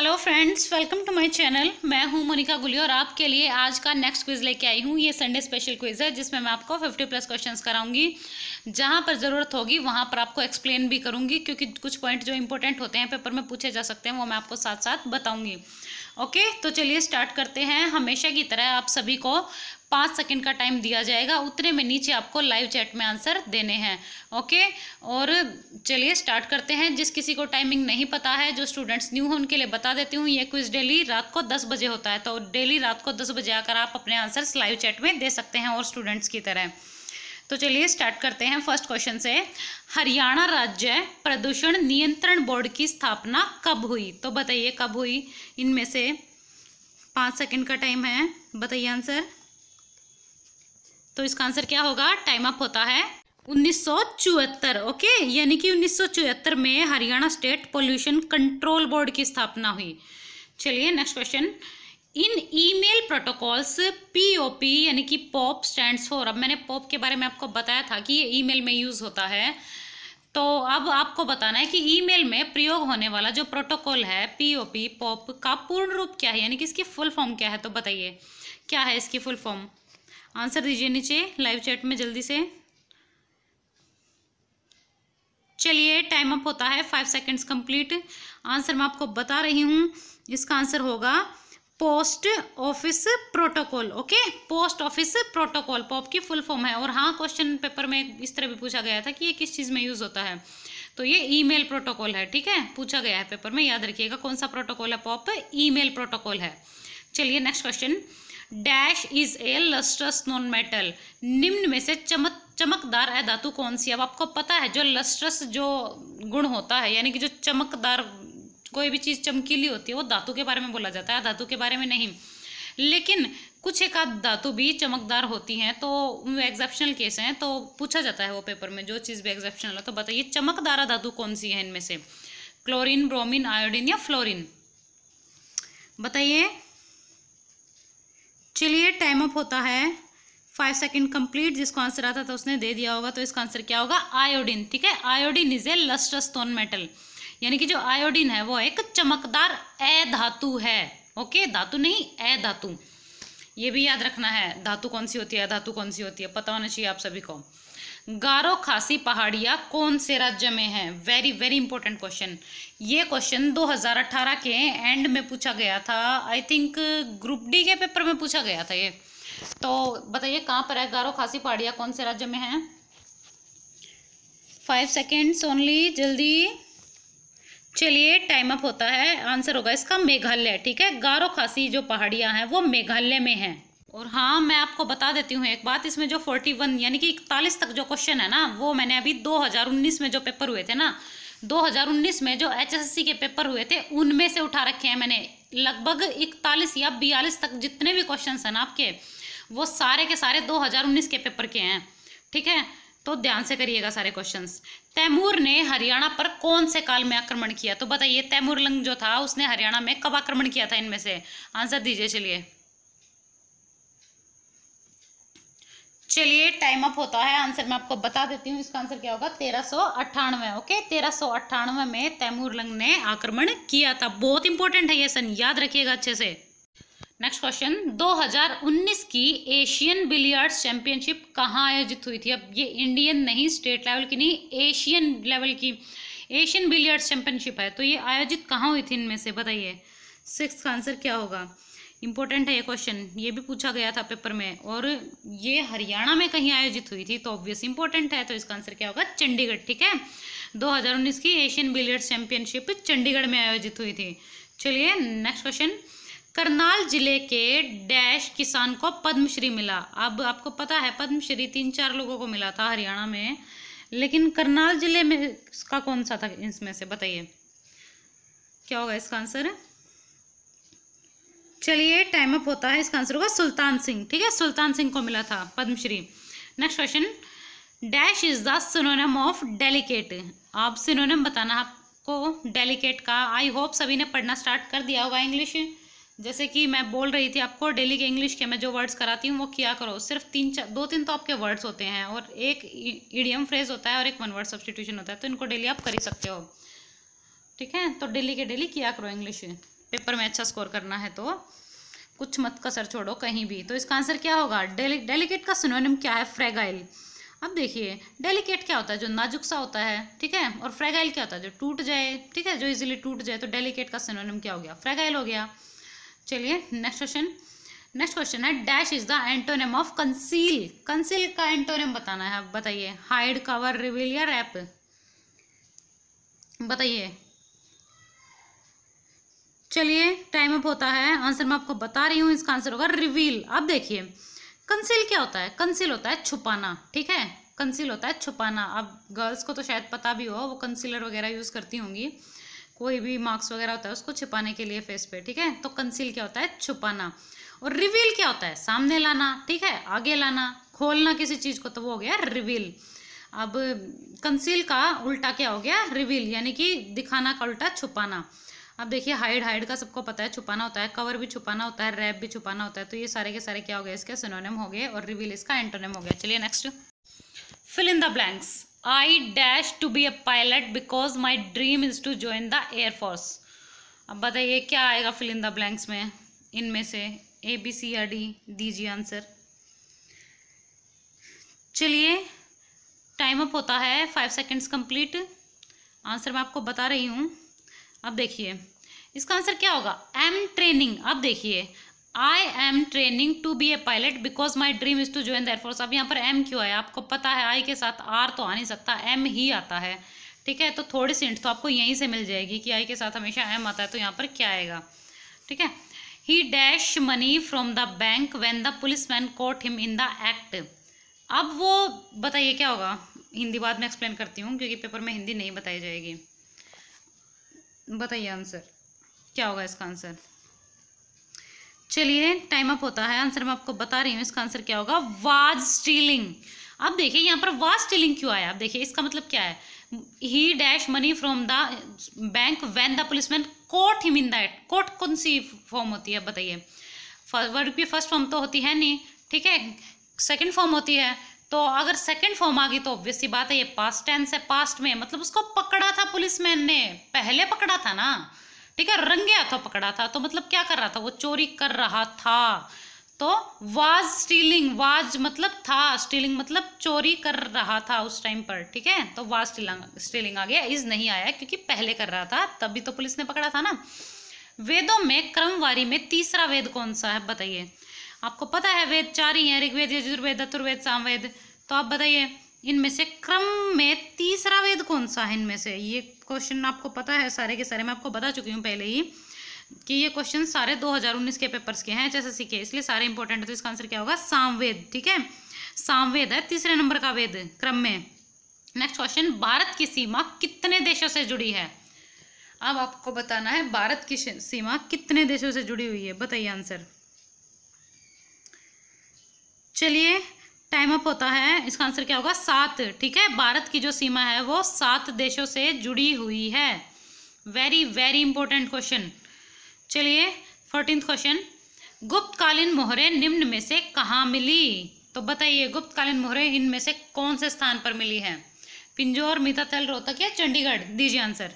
Hello friends, welcome to my channel. मैं हूं मोनिका गुली और आपके लिए आज का नेक्स्ट क्विज़ लेके आई हूं। ये संडे स्पेशल क्विज़ है जिसमें मैं आपको 50+ क्वेश्चंस कराऊंगी। जहां पर ज़रूरत होगी वहां पर आपको एक्सप्लेन भी करूंगी, क्योंकि कुछ पॉइंट जो इंपॉर्टेंट होते हैं पेपर में पूछे जा सकते हैं वो मैं आपको साथ साथ बताऊंगी। ओके, तो चलिए स्टार्ट करते हैं। हमेशा की तरह आप सभी को 5 सेकंड का टाइम दिया जाएगा। उतने में नीचे आपको लाइव चैट में आंसर देने हैं। ओके, और चलिए स्टार्ट करते हैं। जिस किसी को टाइमिंग नहीं पता है, जो स्टूडेंट्स न्यू हैं उनके लिए बता देती हूँ। ये क्विज डेली रात को 10 बजे होता है, तो डेली रात को 10 बजे आकर आप अपने आंसर्स लाइव चैट में दे सकते हैं और स्टूडेंट्स की तरह। तो चलिए स्टार्ट करते हैं फर्स्ट क्वेश्चन से। हरियाणा राज्य प्रदूषण नियंत्रण बोर्ड की स्थापना कब हुई? तो बताइए कब हुई। इनमें से 5 सेकंड का टाइम है, बताइए आंसर। तो इसका आंसर क्या होगा? टाइम अप होता है 1974। ओके, यानी कि 1974 में Haryana state pollution control board की स्थापना हुई। चलिए next question. In email protocols POP यानी कि पॉप स्टैंड्स फॉर। अब मैंने पॉप के बारे में आपको बताया था कि ये ईमेल में यूज होता है, तो अब आपको बताना है कि ईमेल में प्रयोग होने वाला जो प्रोटोकॉल है पीओपी पॉप का पूर्ण रूप क्या है, यानी कि इसकी फुल फॉर्म क्या है। तो बताइए क्या है इसकी फुल फॉर्म। आंसर दीजिए नीचे लाइव चैट में जल्दी से। चलिए टाइम अप होता है 5 सेकंड्स कंप्लीट। आंसर मैं आपको बता रही हूँ, इसका आंसर होगा post office protocol. Okay, post office protocol pop की फुल फॉर्म है। और हाँ, क्वेश्चन पेपर में इस तरह भी पूछा गया था कि ये किस चीज़ में यूज़ होता है, तो ये ईमेल प्रोटोकॉल है। ठीक है, पूछा गया है पेपर में, याद रखिएगा कौन सा प्रोटोकॉल है। पॉप ईमेल प्रोटोकॉल है। चलिए next question. Dash is a lustrous non metal. निम्न में से चमकदार अधातु कौन सी? अब आपको पता है जो लस्ट्रस जो गुण होता है, यानी कि जो चमकदार, कोई भी चीज़ चमकीली होती है वो धातु के बारे में बोला जाता है, धातु के बारे में नहीं। लेकिन कुछ एक आध धातु भी चमकदार होती हैं, तो वो एक्सेप्शनल केस हैं, तो पूछा जाता है वो पेपर में जो चीज़ भी एक्सेप्शनल है। तो बताइए चमकदार धातु कौन सी है इनमें से? क्लोरीन, ब्रोमीन, आयोडीन या फ्लोरीन? बताइए। चलिए टाइम अप होता है 5 सेकंड कंप्लीट। जिसको आंसर आता था उसने दे दिया होगा, तो इसका आंसर क्या होगा? आयोडीन। ठीक है, iodine is a lustrous non metal, यानी कि जो आयोडीन है वो एक चमकदार अधातु है। ओके, धातु नहीं अधातु, ये भी याद रखना है। धातु कौन सी होती है, धातु कौन सी होती है, पता होना चाहिए आप सभी को। गारो खासी पहाड़ियाँ कौन से राज्य में है? Very very important question. ये क्वेश्चन 2018 के एंड में पूछा गया था। आई थिंक ग्रुप डी के पेपर में पूछा गया था ये। तो बताइए कहाँ पर है गारो खासी पहाड़ियाँ, कौन से राज्य में है? 5 सेकेंड्स ओनली, जल्दी। चलिए टाइम अप होता है। आंसर होगा इसका मेघालय। ठीक है, गारो खासी जो पहाड़ियाँ हैं वो मेघालय में हैं। और हाँ, मैं आपको बता देती हूँ एक बात, इसमें जो 41 यानी कि 41 तक जो क्वेश्चन है ना, वो मैंने अभी 2019 में जो पेपर हुए थे ना, 2019 में जो HSSC के पेपर हुए थे उनमें से उठा रखे हैं मैंने। लगभग 41 या 42 तक जितने भी क्वेश्चन हैं ना आपके, वो सारे के सारे 2019 के पेपर के हैं। ठीक है, तो ध्यान से करिएगा सारे क्वेश्चंस। तैमूर ने हरियाणा पर कौन से काल में आक्रमण किया? तो बताइए तैमूर लंग जो था उसने हरियाणा में कब आक्रमण किया था? इनमें से आंसर दीजिए। चलिए टाइम अप होता है। आंसर मैं आपको बता देती हूँ, इसका आंसर क्या होगा? 1398। ओके, 1398 में तैमूर लंग ने आक्रमण किया था। बहुत इंपॉर्टेंट है ये सन, याद रखिएगा अच्छे से। Next question. 2019 की एशियन बिलियर्ड्स चैंपियनशिप कहाँ आयोजित हुई थी? अब ये इंडियन नहीं, स्टेट लेवल की नहीं, एशियन लेवल की एशियन बिलियर्ड्स चैंपियनशिप है। तो ये आयोजित कहाँ हुई थी इनमें से? बताइए 6 का आंसर क्या होगा? इंपॉर्टेंट है ये क्वेश्चन, ये भी पूछा गया था पेपर में, और ये हरियाणा में कहीं आयोजित हुई थी, तो ऑब्वियस इंपॉर्टेंट है। तो इसका आंसर क्या होगा? चंडीगढ़। ठीक है, 2019 की एशियन बिलियर्ड्स चैंपियनशिप चंडीगढ़ में आयोजित हुई थी। चलिए नेक्स्ट क्वेश्चन। करनाल जिले के डैश किसान को पद्मश्री मिला। अब आपको पता है पद्मश्री 3-4 लोगों को मिला था हरियाणा में, लेकिन करनाल जिले में इसका कौन सा था इसमें से? बताइए क्या होगा इसका आंसर। चलिए टाइम अप होता है। इसका आंसर होगा सुल्तान सिंह। ठीक है, सुल्तान सिंह को मिला था Padmashri. Next question. Dash is the synonym of delicate. आप सिनोनिम बताना आपको डेलिकेट का। आई होप सभी ने पढ़ना स्टार्ट कर दिया होगा इंग्लिश। जैसे कि मैं बोल रही थी आपको, डेली के इंग्लिश के मैं जो वर्ड्स कराती हूँ वो किया करो। सिर्फ 2-3 तो आपके वर्ड्स होते हैं, और एक इडियम फ्रेज होता है और एक 1 वर्ड सब्स्टिट्यूशन होता है, तो इनको डेली आप कर ही सकते हो। ठीक है, तो डेली के डेली किया करो इंग्लिश। पेपर में अच्छा स्कोर करना है तो कुछ मत कसर छोड़ो कहीं भी। तो इसका आंसर क्या होगा? डेलिकेट का सिनोनिम क्या है? फ्रेगाइल। अब देखिए डेलिकेट क्या होता है? जो नाजुक सा होता है, ठीक है, और फ्रेगाइल क्या होता है? जो टूट जाए, ठीक है, जो इजीली टूट जाए। तो डेलिकेट का सिनोनिम क्या हो गया? फ्रेगाइल हो गया। चलिए नेक्स्ट क्वेश्चन है dash is the antonym of conceal. Conceal का एंटोनिम बताना है, बताइए। हाइड, कवर, रिवील या रैप? बताइए। चलिए टाइम अप होता है। आंसर मैं आपको बता रही हूँ, इसका आंसर होगा रिवील। अब देखिए कंसील क्या होता है? कंसील होता है छुपाना, ठीक है, कंसील होता है छुपाना। अब गर्ल्स को तो शायद पता भी हो, वो कंसीलर वगैरह यूज़ करती होंगी, कोई भी मार्क्स वगैरह होता है उसको छिपाने के लिए फेस पे, ठीक है। तो कंसील क्या होता है? छुपाना। और रिवील क्या होता है? सामने लाना, ठीक है, आगे लाना, खोलना किसी चीज़ को, तो वो हो गया रिवील। अब कंसील का उल्टा क्या हो गया? रिवील, यानी कि दिखाना का उल्टा छुपाना। अब देखिए हाइड का सबको पता है छुपाना होता है, कवर भी छुपाना होता है, रैप भी छुपाना होता है। तो ये सारे के सारे क्या हो गए? इसके सिनोनिम हो गए, और रिवील इसका एंटोनिम हो गया। चलिए next, fill in the blanks. I dash to be a pilot because my dream is to join the air force. अब बताइए क्या आएगा फिल इन द ब्लैंक्स में? इनमें से ए, बी, सी या डी? दीजिए आंसर। चलिए टाइम अप होता है, 5 सेकेंड्स कंप्लीट। आंसर मैं आपको बता रही हूँ। अब देखिए इसका आंसर क्या होगा? Am training. अब देखिए I am training to be a pilot because my dream is to join the air force. अब यहाँ पर एम क्यों आया? आपको पता है आई के साथ आर तो आ नहीं सकता, एम ही आता है, ठीक है। तो थोड़ी सी हिंट तो आपको यहीं से मिल जाएगी कि आई के साथ हमेशा एम आता है, तो यहाँ पर क्या आएगा, ठीक है। He dash money from the bank when the policeman cot him in the act. अब वो बताइए क्या होगा? हिंदी बाद में एक्सप्लेन करती हूँ क्योंकि पेपर में हिंदी नहीं बताई जाएगी। बताइए आंसर क्या होगा इसका आंसर? चलिए टाइम अप होता है। आंसर मैं आपको बता रही हूँ, इसका आंसर क्या होगा? Was stealing. अब देखिए यहाँ पर वाज स्टीलिंग क्यों आया? अब देखिए इसका मतलब क्या है? He dash money from the bank when the policeman caught him in that. Caught कौन सी फॉर्म होती है? बताइए। वर्ड की फर्स्ट फॉर्म तो होती है नहीं, ठीक है, सेकंड फॉर्म होती है। तो अगर सेकंड फॉर्म आ गई तो ऑब्वियस सी बात है ये पास्ट टेंस है, पास्ट में, मतलब उसको पकड़ा था पुलिसमैन ने, पहले पकड़ा था ना, ठीक है, रंगे हाथों पकड़ा था। तो मतलब क्या कर रहा था? वो चोरी कर रहा था। तो वाज स्टीलिंग, वाज मतलब था, स्टीलिंग मतलब चोरी कर रहा था उस टाइम पर, ठीक है। तो वाज स्टीलिंग आ गया, इज नहीं आया क्योंकि पहले कर रहा था, तभी तो पुलिस ने पकड़ा था ना। वेदों में क्रमवारी में तीसरा वेद कौन सा है? बताइए। आपको पता है वेद 4 ही हैं, ऋग्वेद, यजुर्वेद, अथर्ववेद, सामवेद। तो आप बताइए इनमें से क्रम में तीसरा वेद कौन सा है इनमें से? ये क्वेश्चन आपको पता है सारे के सारे, मैं आपको बता चुकी हूँ पहले ही कि ये क्वेश्चन सारे 2019 के पेपर्स के हैं एचएसएससी के, इसलिए सारे इंपॉर्टेंट है। तो इसका आंसर क्या होगा? सामवेद, ठीक है, सामवेद है तीसरे नंबर का वेद क्रम में। नेक्स्ट क्वेश्चन, भारत की सीमा कितने देशों से जुड़ी है? अब आपको बताना है भारत की सीमा कितने देशों से जुड़ी हुई है, बताइए आंसर। चलिए टाइम अप होता है, इसका आंसर क्या होगा? 7, ठीक है। भारत की जो सीमा है वो 7 देशों से जुड़ी हुई है। Very very important question. चलिए 14th क्वेश्चन, गुप्तकालीन मोहरें निम्न में से कहाँ मिली? तो बताइए गुप्तकालीन मोहरें इनमें से कौन से स्थान पर मिली है? पिंजौर, मीताथल, रोहतक या चंडीगढ़? दीजिए आंसर।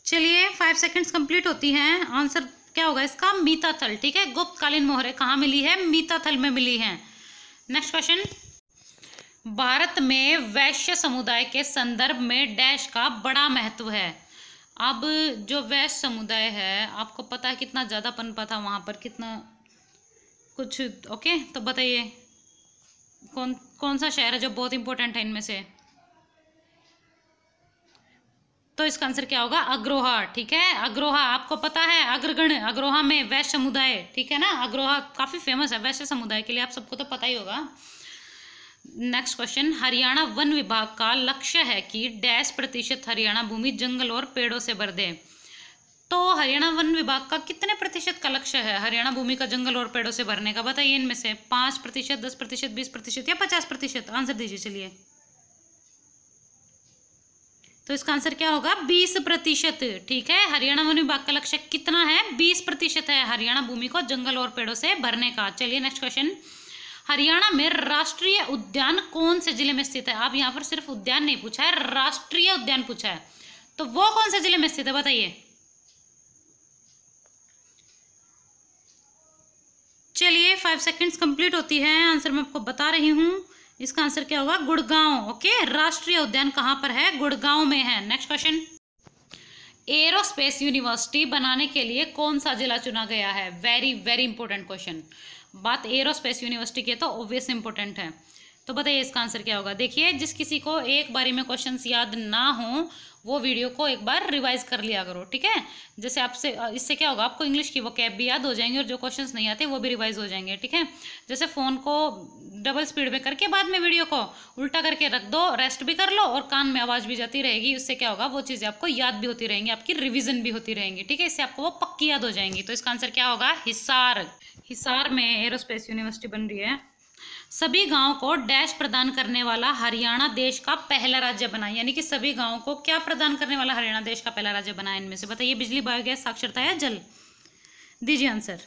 चलिए 5 सेकेंड्स कंप्लीट होती हैं। आंसर क्या होगा इसका? मीताथल, ठीक है। गुप्तकालीन मोहरें कहाँ मिली है? मीताथल में मिली हैं। नेक्स्ट क्वेश्चन, भारत में वैश्य समुदाय के संदर्भ में डैश का बड़ा महत्व है। अब जो वैश्य समुदाय है आपको पता है कितना ज़्यादा पनपा था वहाँ पर, कितना कुछ, ओके। तो बताइए कौन सा शहर है जो बहुत इंपॉर्टेंट है इनमें से? तो इसका आंसर क्या होगा? अग्रोहा, ठीक है। अग्रोहा आपको पता है, अग्रगण, अग्रोहा में वैश्य समुदाय, ठीक है ना। अग्रोहा काफ़ी फेमस है वैश्य समुदाय के लिए, आप सबको तो पता ही होगा। नेक्स्ट क्वेश्चन, हरियाणा वन विभाग का लक्ष्य है कि डैश प्रतिशत हरियाणा भूमि जंगल और पेड़ों से भर दे। तो हरियाणा वन विभाग का कितने प्रतिशत का लक्ष्य है हरियाणा भूमि का जंगल और पेड़ों से भरने का? बताइए इनमें से 5%, 10%, 20% या 50%? आंसर दीजिए। चलिए तो इसका आंसर क्या होगा? 20%, ठीक है। हरियाणा वन विभाग का लक्ष्य कितना है? 20% है हरियाणा भूमि को जंगल और पेड़ों से भरने का। चलिए नेक्स्ट क्वेश्चन, हरियाणा में राष्ट्रीय उद्यान कौन से जिले में स्थित है? अब यहाँ पर सिर्फ उद्यान नहीं पूछा है, राष्ट्रीय उद्यान पूछा है। तो वो कौन से जिले में स्थित है बताइए। चलिए 5 सेकंड्स कंप्लीट होती है, आंसर मैं आपको बता रही हूँ। इसका आंसर क्या होगा, गुड़गांव। ओके, राष्ट्रीय उद्यान कहाँ पर है, गुड़गांव में है। नेक्स्ट क्वेश्चन, एरोस्पेस यूनिवर्सिटी बनाने के लिए कौन सा जिला चुना गया है। Very very important question. बात एरोस्पेस यूनिवर्सिटी की है तो ऑब्वियस इंपॉर्टेंट है। तो बताइए इसका आंसर क्या होगा। देखिए, जिस किसी को एक बारी में क्वेश्चंस याद ना हो वो वीडियो को एक बार रिवाइज कर लिया करो, ठीक है। जैसे आपसे इससे क्या होगा, आपको इंग्लिश की वोकैब भी याद हो जाएंगे और जो क्वेश्चंस नहीं आते वो भी रिवाइज हो जाएंगे, ठीक है। जैसे फ़ोन को डबल स्पीड में करके बाद में वीडियो को उल्टा करके रख दो, रेस्ट भी कर लो और कान में आवाज़ भी जाती रहेगी। उससे क्या होगा, वो चीज़ें आपको याद भी होती रहेंगी, आपकी रिविजन भी होती रहेंगी, ठीक है। इससे आपको वो पक्की याद हो जाएंगी। तो इसका आंसर क्या होगा, हिसार। हिसार में एरोस्पेस यूनिवर्सिटी बन रही है। सभी गांव को डैश प्रदान करने वाला हरियाणा देश का पहला राज्य बना। यानी कि सभी गांवों को क्या प्रदान करने वाला हरियाणा देश का पहला राज्य बना इनमें से बताइए। बिजली, बायोगैस, साक्षरता या जल, दीजिए आंसर।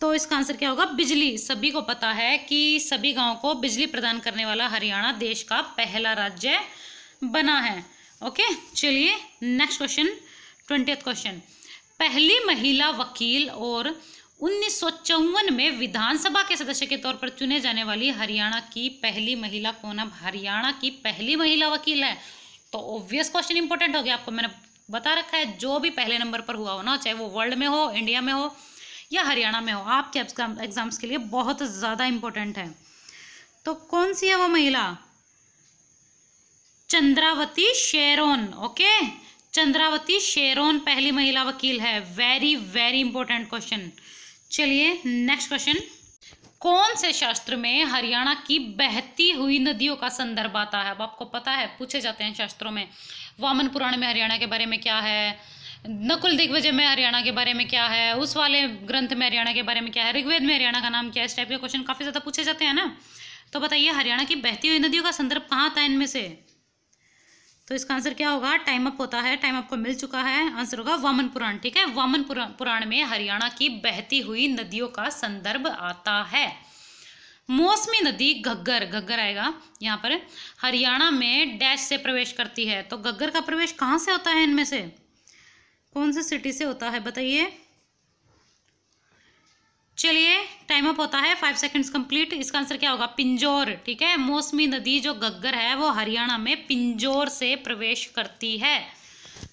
तो इसका आंसर क्या होगा, बिजली। सभी को पता है कि सभी गांवों को बिजली प्रदान करने वाला हरियाणा देश का पहला राज्य बना है। ओके, चलिए नेक्स्ट क्वेश्चन, 20th क्वेश्चन। पहली महिला वकील और 1954 में विधानसभा के सदस्य के तौर पर चुने जाने वाली हरियाणा की पहली महिला कौन। अब हरियाणा की पहली महिला वकील है तो ऑब्वियस क्वेश्चन इंपॉर्टेंट हो गया। आपको मैंने बता रखा है, जो भी पहले नंबर पर हुआ हो ना, चाहे वो वर्ल्ड में हो, इंडिया में हो या हरियाणा में हो, आपके एग्जाम्स के लिए बहुत ज़्यादा इंपॉर्टेंट है। तो कौन सी है वो महिला, Chandravati Charon. Okay, Chandravati Charon पहली महिला वकील है। Very very important question. चलिए नेक्स्ट क्वेश्चन, कौन से शास्त्र में हरियाणा की बहती हुई नदियों का संदर्भ आता है। अब आपको पता है, पूछे जाते हैं शास्त्रों में। वामन पुराण में हरियाणा के बारे में क्या है, नकुल दिग्विजय में हरियाणा के बारे में क्या है, उस वाले ग्रंथ में हरियाणा के बारे में क्या है, ऋग्वेद में हरियाणा का नाम क्या है। इस टाइप के क्वेश्चन काफ़ी ज़्यादा पूछे जाते हैं ना। तो बताइए हरियाणा की बहती हुई नदियों का संदर्भ कहाँ आता है इनमें से। तो इसका आंसर क्या होगा, टाइम अप होता है, टाइम आपको मिल चुका है। आंसर होगा वामन पुराण, ठीक है। वामन पुराण में हरियाणा की बहती हुई नदियों का संदर्भ आता है। मौसमी नदी घग्गर, घग्गर आएगा यहाँ पर, हरियाणा में डैश से प्रवेश करती है। तो घग्गर का प्रवेश कहाँ से होता है इनमें से, कौन से सिटी से होता है बताइए। चलिए टाइम अप होता है, 5 सेकंड्स कंप्लीट। इसका आंसर क्या होगा, पिंजौर, ठीक है। मौसमी नदी जो घग्गर है वो हरियाणा में पिंजौर से प्रवेश करती है।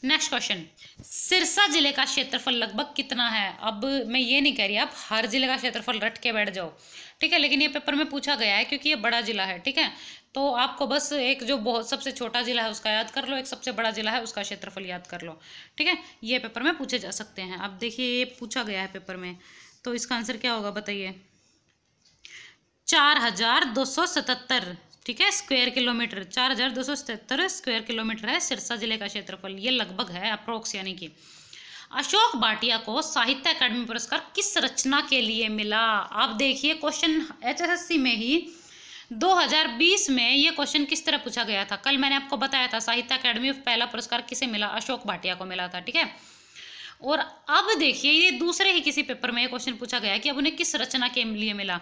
नेक्स्ट क्वेश्चन, सिरसा जिले का क्षेत्रफल लगभग कितना है। अब मैं ये नहीं कह रही आप हर जिले का क्षेत्रफल रट के बैठ जाओ, ठीक है, लेकिन ये पेपर में पूछा गया है क्योंकि ये बड़ा जिला है, ठीक है। तो आपको बस एक जो बहुत सबसे छोटा जिला है उसका याद कर लो, एक सबसे बड़ा जिला है उसका क्षेत्रफल याद कर लो, ठीक है। ये पेपर में पूछे जा सकते हैं। अब देखिए ये पूछा गया है पेपर में, तो इसका आंसर क्या होगा बताइए, 4277, ठीक है, स्क्वायर किलोमीटर। 4277 स्क्वायर किलोमीटर है सिरसा जिले का क्षेत्रफल। ये लगभग है, अप्रोक्स, यानी कि। अशोक भाटिया को साहित्य अकादमी पुरस्कार किस रचना के लिए मिला। आप देखिए क्वेश्चन HSSC में ही 2020 में ये क्वेश्चन किस तरह पूछा गया था। कल मैंने आपको बताया था साहित्य अकादमी पहला पुरस्कार किसे मिला, अशोक भाटिया को मिला था, ठीक है। और अब देखिए ये दूसरे ही किसी पेपर में ये क्वेश्चन पूछा गया कि अब उन्हें किस रचना के लिए मिला।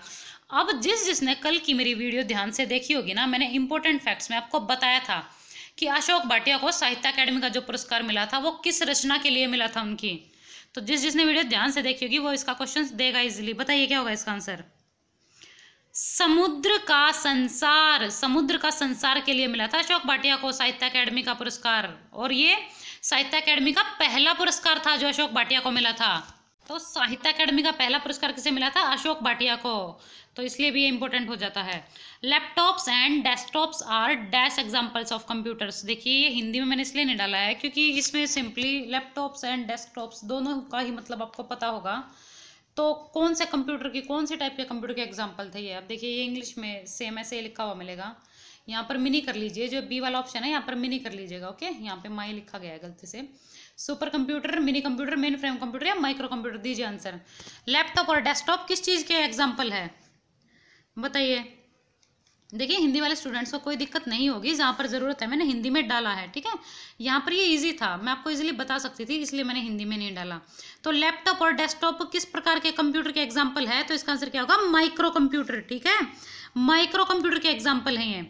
अब जिसने कल की मेरी वीडियो ध्यान से देखी होगी ना, मैंने इंपॉर्टेंट फैक्ट्स में आपको बताया था कि अशोक भाटिया को साहित्य अकादमी का जो पुरस्कार मिला था वो किस रचना के लिए मिला था उनकी। तो जिसने वीडियो ध्यान से देखी होगी वो इसका क्वेश्चन देगा इजीली। बताइए क्या होगा इसका आंसर, समुद्र का संसार। समुद्र का संसार के लिए मिला था अशोक भाटिया को साहित्य अकादमी का पुरस्कार, और ये साहित्य अकादमी का पहला पुरस्कार था जो अशोक भाटिया को मिला था। तो साहित्य अकादमी का पहला पुरस्कार किसे मिला था, अशोक भाटिया को। तो इसलिए भी ये इंपॉर्टेंट हो जाता है। Laptops and desktops are dash examples of computers. देखिए ये हिंदी में मैंने इसलिए नहीं डाला है क्योंकि इसमें सिंपली लैपटॉप्स एंड डेस्कटॉप्स दोनों का ही मतलब आपको पता होगा। तो कौन से कंप्यूटर की, कौन से टाइप के कंप्यूटर के एग्जाम्पल थे ये। अब देखिए ये इंग्लिश में सेम ऐसे लिखा हुआ मिलेगा, यहाँ पर मिनी कर लीजिए, जो बी वाला ऑप्शन है यहाँ पर मिनी कर लीजिएगा। ओके, यहाँ पे माई लिखा गया है गलती से। Super computer, mini computer, main frame computer या माइक्रो कंप्यूटर, दीजिए आंसर। लैपटॉप और डेस्कटॉप किस चीज़ के एग्जाम्पल है बताइए। देखिए हिंदी वाले स्टूडेंट्स को कोई दिक्कत नहीं होगी, जहाँ पर ज़रूरत है मैंने हिंदी में डाला है, ठीक है। यहाँ पर ये इजी था, मैं आपको इजीली बता सकती थी, इसलिए मैंने हिंदी में नहीं डाला। तो लैपटॉप और डेस्कटॉप किस प्रकार के कंप्यूटर के एग्जाम्पल है, तो इसका आंसर क्या होगा, माइक्रो कंप्यूटर, ठीक है। माइक्रो कंप्यूटर के एग्जाम्पल हैं ये।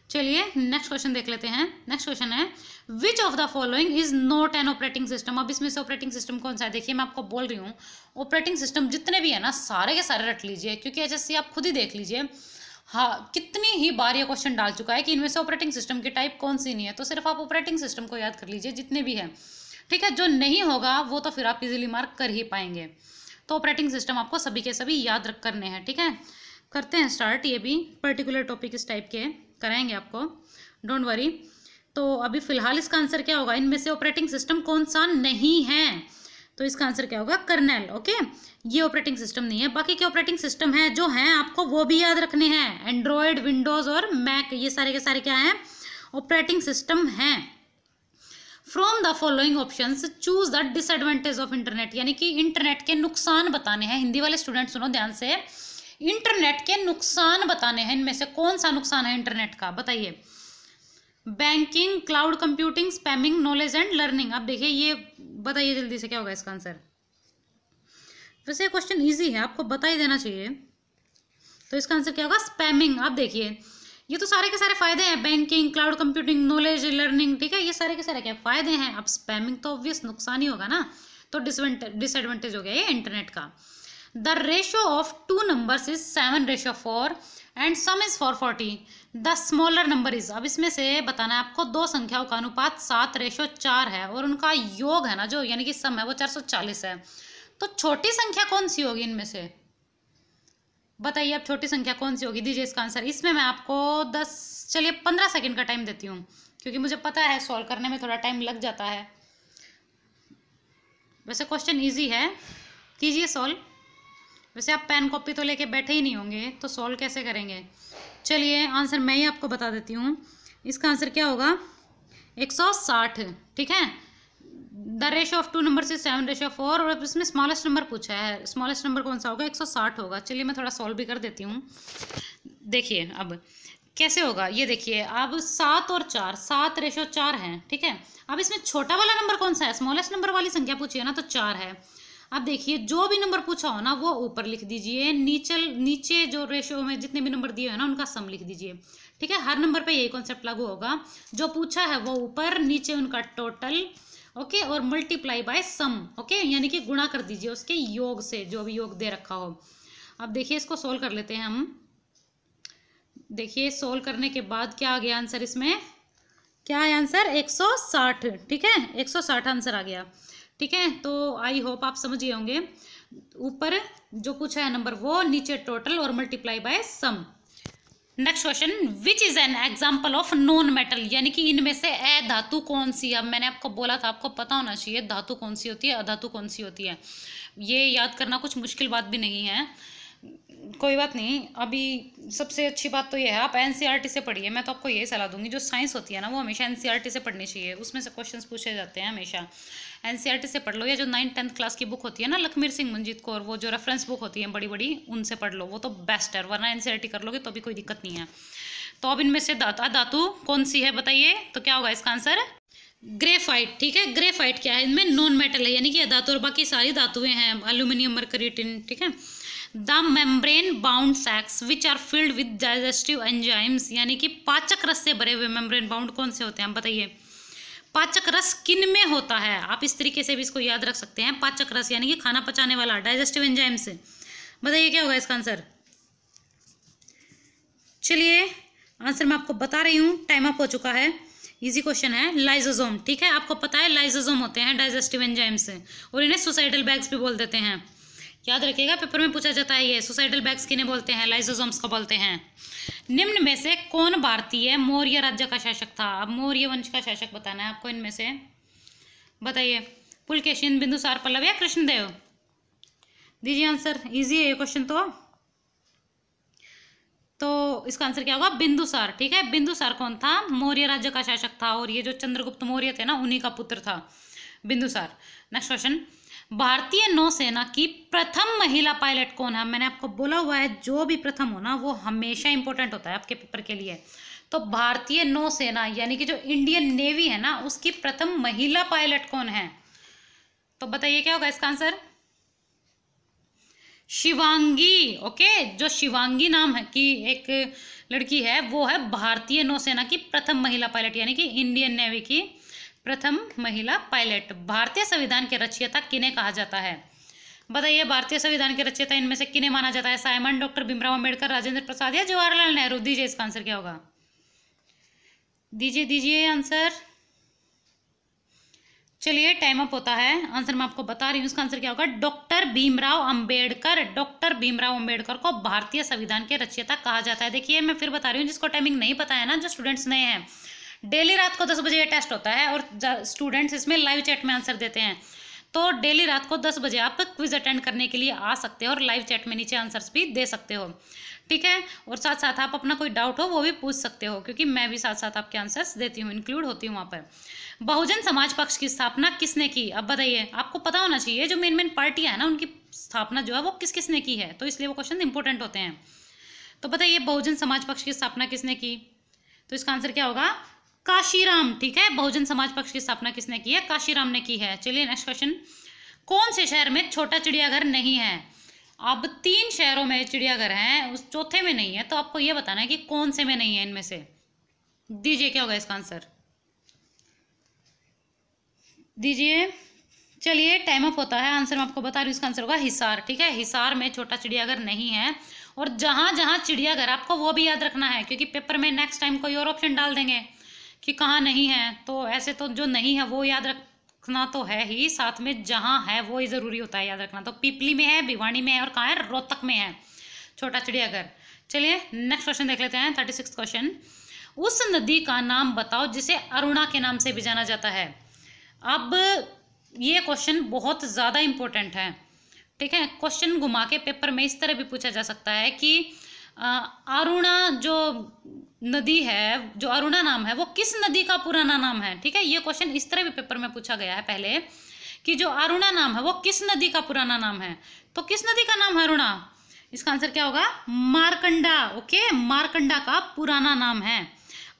चलिए नेक्स्ट क्वेश्चन देख लेते हैं। नेक्स्ट क्वेश्चन है which of the following is not an operating system. अब इसमें से ऑपरेटिंग सिस्टम कौन सा है? देखिए मैं आपको बोल रही हूँ ऑपरेटिंग सिस्टम जितने भी है ना सारे के सारे रट लीजिए, क्योंकि एचएससी आप खुद ही देख लीजिए हाँ कितनी ही बार ये क्वेश्चन डाल चुका है कि इनमें से ऑपरेटिंग सिस्टम की टाइप कौन सी नहीं है। तो सिर्फ आप ऑपरेटिंग सिस्टम को याद कर लीजिए जितने भी है, ठीक है। जो नहीं होगा वो तो फिर आप इजीली मार्क कर ही पाएंगे। तो ऑपरेटिंग सिस्टम आपको सभी के सभी याद करने हैं, ठीक है। करते हैं स्टार्ट, ये भी पर्टिकुलर टॉपिक इस टाइप के कराएंगे आपको, डोंट वरी। तो अभी फिलहाल इसका आंसर क्या होगा? इनमें से ऑपरेटिंग सिस्टम कौन सा नहीं है? तो इसका आंसर क्या होगा? कर्नेल। ओके, ये ऑपरेटिंग सिस्टम नहीं है। बाकी के ऑपरेटिंग सिस्टम है जो हैं आपको वो भी याद रखने हैं। एंड्रॉयड, विंडोज और मैक, ये सारे के सारे क्या हैं? ऑपरेटिंग सिस्टम हैं। From the following options choose the disadvantage of internet, यानी कि इंटरनेट के नुकसान बताने हैं। हिंदी वाले स्टूडेंट सुनो ध्यान से, इंटरनेट के नुकसान बताने हैं। इनमें से कौन सा नुकसान है इंटरनेट का? बताइए। Banking, cloud computing, spamming, knowledge and learning. अब देखिए ये बताइए जल्दी से क्या होगा इसका आंसर। वैसे क्वेश्चन इजी है, आपको बता ही देना चाहिए। तो इसका आंसर क्या होगा? स्पैमिंग। अब देखिए ये तो सारे के सारे फायदे हैं, banking, cloud computing, knowledge, learning, ठीक है। ये सारे के सारे क्या फायदे हैं? अब स्पैमिंग तो ऑब्वियस नुकसान ही होगा ना, तो डिसएडवांटेज हो गया ये इंटरनेट का। The ratio of two numbers is 7:4 and some is 440। The smaller number is. अब इसमें से बताना है आपको दो संख्याओं का अनुपात 7:4 है और उनका योग है ना जो, यानी कि सम है वो 440 है। तो छोटी संख्या कौन सी होगी इनमें से? बताइए अब छोटी संख्या कौन सी होगी? दीजिए इसका आंसर। इसमें मैं आपको 15 सेकंड का टाइम देती हूँ, क्योंकि मुझे पता है सॉल्व करने में थोड़ा टाइम लग जाता है। वैसे क्वेश्चन ईजी है, कीजिए सॉल्व। वैसे आप पेन कॉपी तो लेके बैठे ही नहीं होंगे, तो सॉल्व कैसे करेंगे? चलिए आंसर मैं ही आपको बता देती हूँ। इसका आंसर क्या होगा? 160, ठीक है। The ratio of two number से 7:4 और इसमें स्मॉलेस्ट नंबर पूछा है। स्मॉलेस्ट नंबर कौन सा होगा? 160 होगा। चलिए मैं थोड़ा सॉल्व भी कर देती हूँ। देखिए अब कैसे होगा ये देखिए। अब 7 और 4, 7:4 है, ठीक है। अब इसमें छोटा वाला नंबर कौन सा है? स्मॉलेस्ट नंबर वाली संख्या पूछी है ना, तो 4 है। अब देखिए जो भी नंबर पूछा हो ना वो ऊपर लिख दीजिए, नीचे जो रेशियो में जितने भी नंबर दिए हैं ना उनका सम लिख दीजिए, ठीक है। हर नंबर पे यही कॉन्सेप्ट लागू होगा। जो पूछा है वो ऊपर, नीचे उनका टोटल, ओके, और मल्टीप्लाई बाय सम, ओके, यानी कि गुणा कर दीजिए उसके योग से, जो भी योग दे रखा हो। अब देखिए इसको सोल्व कर लेते हैं हम। देखिए सोल्व करने के बाद क्या आ गया आंसर? इसमें क्या है आंसर? 160, ठीक है। 160 आंसर आ गया, ठीक है। तो आई होप आप समझ गए होंगे। ऊपर जो पूछा है नंबर वो, नीचे टोटल और multiply by sum. Next question, which is an example of non metal, यानी कि इनमें से अधातु कौन सी है? अब मैंने आपको बोला था आपको पता होना चाहिए धातु कौन सी होती है, अधातु कौन सी होती है। ये याद करना कुछ मुश्किल बात भी नहीं है, कोई बात नहीं। अभी सबसे अच्छी बात तो ये है आप एनसीईआरटी से पढ़िए। मैं तो आपको यही सलाह दूंगी, जो साइंस होती है ना वो हमेशा एनसीईआरटी से पढ़नी चाहिए। उसमें से क्वेश्चंस पूछे जाते हैं हमेशा। एनसीईआरटी से पढ़ लो, या जो 9th-10th क्लास की बुक होती है ना लखमीर सिंह मंजीत कौर, वो जो रेफरेंस बुक होती है बड़ी बड़ी, उनसे पढ़ लो, वो तो बेस्ट है। वरना एनसीईआरटी कर लोगे तो भी कोई दिक्कत नहीं है। तो अब इनमें से धातु कौन सी है बताइए? तो क्या होगा इसका आंसर? ग्रेफाइट, ठीक है। ग्रेफाइट क्या है? इनमें नॉन मेटल है, यानी कि धातु, और बाकी सारी धातुएं हैं, एल्यूमिनियम, मरकरी, टिन, ठीक है। The membrane bound sacs which are filled with digestive enzymes, यानी कि पाचक रस से भरे हुए मेम्ब्रेन बाउंड कौन से होते हैं? बताइए। पाचक रस किन में होता है? आप इस तरीके से भी इसको याद रख सकते हैं, पाचक रस यानी कि खाना पचाने वाला, डाइजेस्टिव एंजाइम्स। बताइए क्या होगा इसका आंसर? चलिए आंसर मैं आपको बता रही हूँ, टाइम अप हो चुका है। इजी क्वेश्चन है, लाइजोसोम, ठीक है। आपको पता है लाइजोसोम होते हैं डाइजेस्टिव एंजाइम्स, और इन्हें सुसाइडल बैग्स भी बोल देते हैं। याद रखिएगा पेपर में पूछा जाता है ये, सुसाइडल बैग्स किन्हें बोलते हैं? लाइजोसोम्स को बोलते हैं। निम्न में से कौन भारतीय मौर्य राज्य का शासक था? अब मौर्य वंश का शासक बताना है आपको इनमें से। बताइए। पुलकेशिन, बिंदुसार, पल्लव या कृष्णदेव? दीजिए आंसर। इजी है ये क्वेश्चन तो इसका आंसर क्या होगा? बिंदुसार, ठीक है। बिंदुसार कौन था? मौर्य राज्य का शासक था, और ये जो चंद्रगुप्त मौर्य थे ना उन्हीं का पुत्र था बिंदुसार। नेक्स्ट क्वेश्चन, भारतीय नौसेना की प्रथम महिला पायलट कौन है? मैंने आपको बोला हुआ है जो भी प्रथम हो ना वो हमेशा इंपॉर्टेंट होता है आपके पेपर के लिए। तो भारतीय नौसेना यानी कि जो इंडियन नेवी है ना उसकी प्रथम महिला पायलट कौन है? तो बताइए क्या होगा इसका आंसर? शिवांगी, ओके। जो शिवांगी नाम है की एक लड़की है वो है भारतीय नौसेना की प्रथम महिला पायलट, यानी कि इंडियन नेवी की प्रथम महिला पायलट। भारतीय संविधान के रचयिता किन्हें कहा जाता है? बताइए, भारतीय संविधान के रचयिता इनमें से किन्हें माना जाता है? साइमन, डॉक्टर भीमराव अम्बेडकर, राजेंद्र प्रसाद या जवाहरलाल नेहरू? दीजिए इसका आंसर क्या होगा, दीजिए आंसर। चलिए टाइम अप होता है, आंसर मैं आपको बता रही हूँ, इसका आंसर क्या होगा, डॉक्टर भीमराव अंबेडकर। डॉक्टर भीमराव अंबेडकर को भारतीय संविधान के रचयिता कहा जाता है। देखिए मैं फिर बता रही हूँ, जिसको टाइमिंग नहीं पता है ना, जो स्टूडेंट्स नए हैं, डेली रात को 10 बजे ये टेस्ट होता है और स्टूडेंट्स इसमें लाइव चैट में आंसर देते हैं। तो डेली रात को 10 बजे आप क्विज अटेंड करने के लिए आ सकते हो और लाइव चैट में नीचे आंसर्स भी दे सकते हो, ठीक है। और साथ साथ आप अपना कोई डाउट हो वो भी पूछ सकते हो, क्योंकि मैं भी साथ साथ आपके आंसर्स देती हूँ, इंक्लूड होती हूँ वहाँ पर। बहुजन समाज पक्ष की स्थापना किसने की? अब बताइए, आपको पता होना चाहिए जो मेन पार्टियां है ना, उनकी स्थापना जो है वो किसने की है, तो इसलिए वो क्वेश्चन इंपॉर्टेंट होते हैं। तो बताइए बहुजन समाज पक्ष की स्थापना किसने की? तो इसका आंसर क्या होगा, काशीराम, ठीक है। बहुजन समाज पक्ष की स्थापना किसने की है? काशीराम ने की है। चलिए नेक्स्ट क्वेश्चन, कौन से शहर में छोटा चिड़ियाघर नहीं है? अब 3 शहरों में चिड़ियाघर हैं, उस चौथे में नहीं है, तो आपको ये बताना है कि कौन से में नहीं है इनमें से। दीजिए क्या होगा इसका आंसर, दीजिए। चलिए टाइम अप होता है, आंसर मैं आपको बता रही हूँ, इसका आंसर होगा हिसार, ठीक है। हिसार में छोटा चिड़ियाघर नहीं है। और जहां जहां चिड़ियाघर, आपको वो भी याद रखना है, क्योंकि पेपर में नेक्स्ट टाइम कोई और ऑप्शन डाल देंगे कि कहाँ नहीं है, तो ऐसे तो जो नहीं है वो याद रखना तो है ही, साथ में जहां है वो ही जरूरी होता है याद रखना। तो पिपली में है, भिवानी में है, और कहाँ है, रोहतक में है छोटा चिड़ियाघर। चलिए नेक्स्ट क्वेश्चन देख लेते हैं, 36 क्वेश्चन। उस नदी का नाम बताओ जिसे अरुणा के नाम से भी जाना जाता है। अब ये क्वेश्चन बहुत ज़्यादा इंपॉर्टेंट है, ठीक है। क्वेश्चन घुमा के पेपर में इस तरह भी पूछा जा सकता है कि अरुणा जो नदी है, जो अरुणा नाम है, वो किस नदी का पुराना नाम है, ठीक है। ये क्वेश्चन इस तरह भी पेपर में पूछा गया है पहले कि जो अरुणा नाम है वो किस नदी का पुराना नाम है। तो किस नदी का नाम है अरुणा? इसका आंसर क्या होगा, मारकंडा, ओके। मारकंडा का पुराना नाम है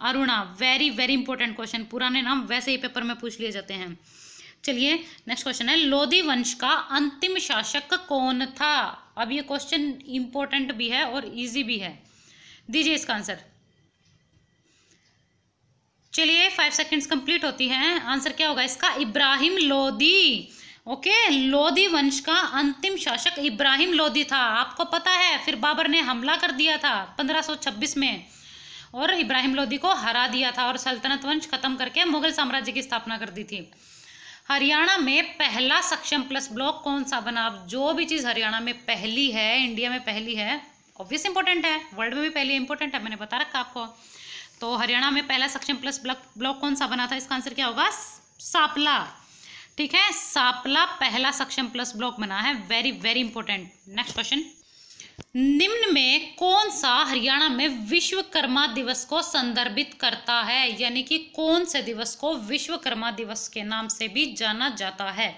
Aruna. Very very important question, पुराने नाम वैसे ही पेपर में पूछ लिए जाते हैं। चलिए नेक्स्ट क्वेश्चन है, लोधी वंश का अंतिम शासक कौन था? अब ये क्वेश्चन इंपॉर्टेंट भी है और इजी भी है, दीजिए इसका आंसर। चलिए 5 सेकंड्स कंप्लीट होती हैं, आंसर क्या होगा इसका, इब्राहिम लोधी, ओके। लोधी वंश का अंतिम शासक इब्राहिम लोधी था, आपको पता है। फिर बाबर ने हमला कर दिया था 1526 में और इब्राहिम लोधी को हरा दिया था और सल्तनत वंश खत्म करके मुगल साम्राज्य की स्थापना कर दी थी। हरियाणा में पहला सक्षम प्लस ब्लॉक कौन सा बना? अब जो भी चीज़ हरियाणा में पहली है, इंडिया में पहली है, ऑब्वियस इंपॉर्टेंट है, वर्ल्ड में भी पहली इंपॉर्टेंट है, मैंने बता रखा आपको। तो हरियाणा में पहला सक्षम प्लस ब्लॉक कौन सा बना था? इसका आंसर क्या होगा, सापला, ठीक है। सापला पहला सक्षम प्लस ब्लॉक बना है, very very important. Next question, निम्न में कौन सा हरियाणा में विश्वकर्मा दिवस को संदर्भित करता है? यानी कि कौन से दिवस को विश्वकर्मा दिवस के नाम से भी जाना जाता है?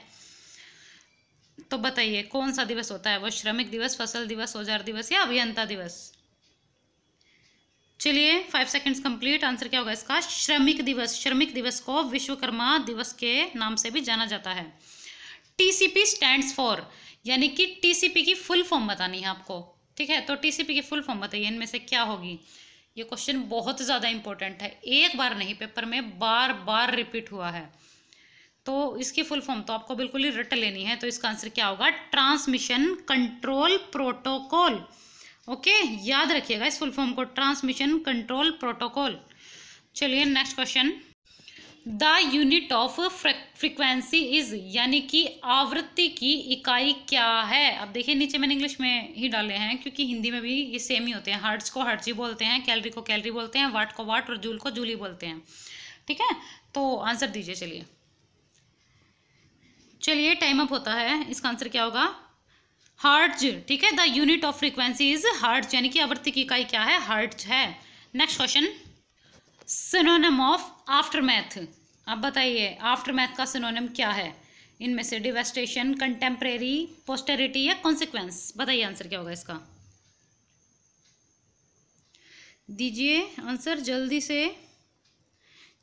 तो बताइए कौन सा दिवस होता है वो, श्रमिक दिवस, फसल दिवस, औजार दिवस या अभियंता दिवस? चलिए 5 सेकंड्स कंप्लीट, आंसर क्या होगा इसका, श्रमिक दिवस। श्रमिक दिवस को विश्वकर्मा दिवस के नाम से भी जाना जाता है। टीसीपी स्टैंड्स फॉर, यानी कि टीसीपी की फुल फॉर्म बतानी है आपको, ठीक है। तो टीसीपी की फुल फॉर्म बताइए इनमें से क्या होगी। ये क्वेश्चन बहुत ज़्यादा इंपॉर्टेंट है, एक बार नहीं पेपर में बार बार रिपीट हुआ है, तो इसकी फुल फॉर्म तो आपको बिल्कुल ही रट लेनी है। तो इसका आंसर क्या होगा, ट्रांसमिशन कंट्रोल प्रोटोकॉल, ओके। याद रखिएगा इस फुल फॉर्म को, ट्रांसमिशन कंट्रोल प्रोटोकॉल। चलिए next question, the unit of frequency is, यानी कि आवृत्ति की इकाई क्या है? अब देखिए नीचे मैंने इंग्लिश में ही डाले हैं, क्योंकि हिंदी में भी ये सेम ही होते हैं। हर्ट्ज को हर्ट्ज ही बोलते हैं, कैलोरी को कैलोरी बोलते हैं, वाट को वाट और जूल को जूल ही बोलते हैं, ठीक है। तो आंसर दीजिए। चलिए टाइम अप होता है, इसका आंसर क्या होगा, हर्ट्ज, ठीक है। The unit of frequency is hertz, यानी कि आवृत्ति की इकाई क्या है, हर्ट्ज है। Next question, synonym of aftermath. अब बताइए आफ्टरमैथ का सिनोनिम क्या है इनमें से, डिवास्टेशन, कंटेम्परेरी, पोस्टेरिटी या कॉन्सिक्वेंस? बताइए आंसर क्या होगा इसका, दीजिए आंसर जल्दी से।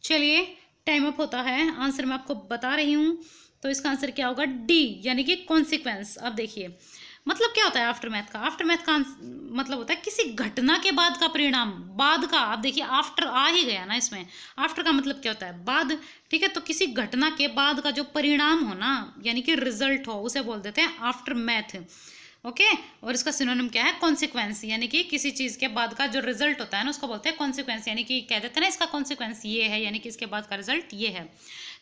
चलिए टाइम अप होता है, आंसर मैं आपको बता रही हूँ। तो इसका आंसर क्या होगा, डी, यानी कि कॉन्सिक्वेंस। अब देखिए मतलब क्या होता है आफ्टर मैथ का? आफ्टर मैथ का मतलब होता है किसी घटना के बाद का परिणाम, बाद का। आप देखिए आफ्टर आ ही गया ना इसमें, आफ्टर का मतलब क्या होता है? बाद, ठीक है। तो किसी घटना के बाद का जो परिणाम हो ना, यानी कि रिजल्ट हो, उसे बोल देते हैं आफ्टर मैथ। ओके। और इसका सिनोनिम क्या है? कॉन्सिक्वेंस, यानी कि किसी चीज़ के बाद का जो रिजल्ट होता है ना उसको बोलते हैं कॉन्सिक्वेंस, यानी कि कह देते हैं ना इसका कॉन्सिक्वेंस ये है, यानी कि इसके बाद का रिजल्ट ये है।